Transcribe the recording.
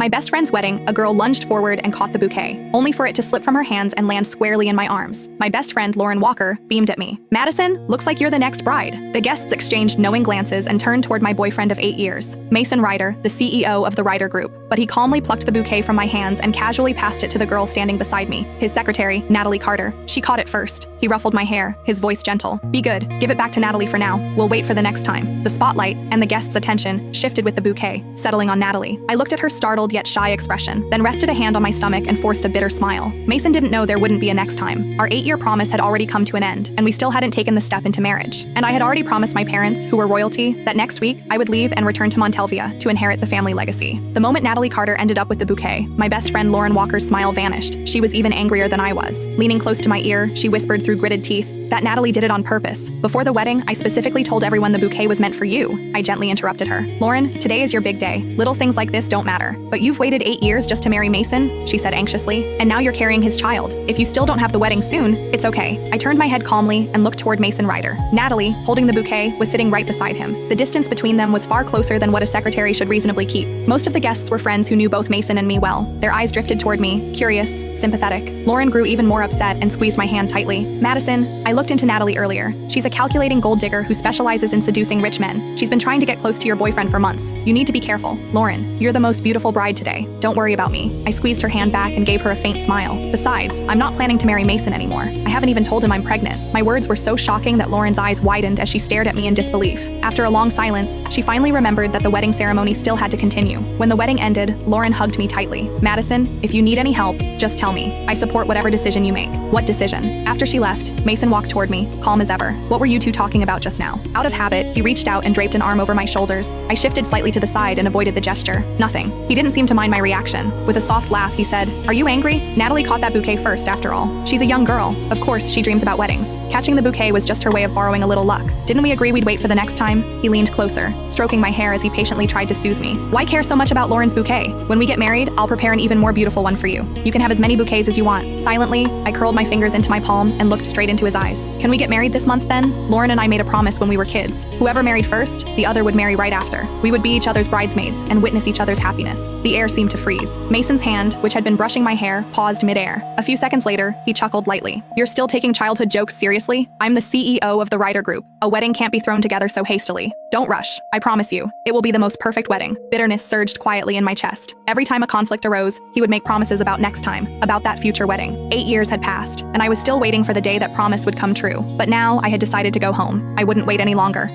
My best friend's wedding, a girl lunged forward and caught the bouquet, only for it to slip from her hands and land squarely in my arms. My best friend, Lauren Walker, beamed at me. "Madison, looks like you're the next bride." The guests exchanged knowing glances and turned toward my boyfriend of 8 years, Mason Ryder, the CEO of the Ryder Group. But he calmly plucked the bouquet from my hands and casually passed it to the girl standing beside me, his secretary, Natalie Carter. She caught it first. He ruffled my hair, his voice gentle. "Be good. Give it back to Natalie for now. We'll wait for the next time." The spotlight and the guests' attention shifted with the bouquet, settling on Natalie. I looked at her startled yet shy expression, then rested a hand on my stomach and forced a bitter smile. Mason didn't know there wouldn't be a next time. Our 8-year promise had already come to an end, and we still hadn't taken the step into marriage. And I had already promised my parents, who were royalty, that next week I would leave and return to Montelvia to inherit the family legacy. The moment Natalie Carter ended up with the bouquet, my best friend Lauren Walker's smile vanished. She was even angrier than I was. Leaning close to my ear, she whispered through gritted teeth, "That Natalie did it on purpose. Before the wedding, I specifically told everyone the bouquet was meant for you." I gently interrupted her. "Lauren, today is your big day. Little things like this don't matter. But you've waited 8 years just to marry Mason," she said anxiously, "and now you're carrying his child. If you still don't have the wedding soon, it's okay." I turned my head calmly and looked toward Mason Ryder. Natalie, holding the bouquet, was sitting right beside him. The distance between them was far closer than what a secretary should reasonably keep. Most of the guests were friends who knew both Mason and me well. Their eyes drifted toward me, curious, sympathetic. Lauren grew even more upset and squeezed my hand tightly. "Madison, I looked into Natalie earlier. She's a calculating gold digger who specializes in seducing rich men. She's been trying to get close to your boyfriend for months. You need to be careful. Lauren, you're the most beautiful bride today. Don't worry about me." I squeezed her hand back and gave her a faint smile. "Besides, I'm not planning to marry Mason anymore. I haven't even told him I'm pregnant." My words were so shocking that Lauren's eyes widened as she stared at me in disbelief. After a long silence, she finally remembered that the wedding ceremony still had to continue. When the wedding ended, Lauren hugged me tightly. "Madison, if you need any help, just tell me. I support whatever decision you make." "What decision?" After she left, Mason walked toward me, calm as ever. "What were you two talking about just now?" Out of habit, he reached out and draped an arm over my shoulders. I shifted slightly to the side and avoided the gesture. "Nothing." He didn't seem to mind my reaction. With a soft laugh, he said, "Are you angry? Natalie caught that bouquet first, after all. She's a young girl. Of course, she dreams about weddings. Catching the bouquet was just her way of borrowing a little luck. Didn't we agree we'd wait for the next time?" He leaned closer, stroking my hair as he patiently tried to soothe me. "Why care so much about Lauren's bouquet? When we get married, I'll prepare an even more beautiful one for you. You can have as many bouquets as you want." Silently, I curled my fingers into my palm and looked straight into his eyes. "Can we get married this month then?" Lauren and I made a promise when we were kids. Whoever married first, the other would marry right after. We would be each other's bridesmaids and witness each other's happiness. The air seemed to freeze. Mason's hand, which had been brushing my hair, paused midair. A few seconds later, he chuckled lightly. "You're still taking childhood jokes seriously? I'm the CEO of the Ryder Group. A wedding can't be thrown together so hastily. Don't rush. I promise you, it will be the most perfect wedding." Bitterness surged quietly in my chest. Every time a conflict arose, he would make promises about next time, about that future wedding. 8 years had passed, and I was still waiting for the day that promise would come true. But now I had decided to go home. I wouldn't wait any longer.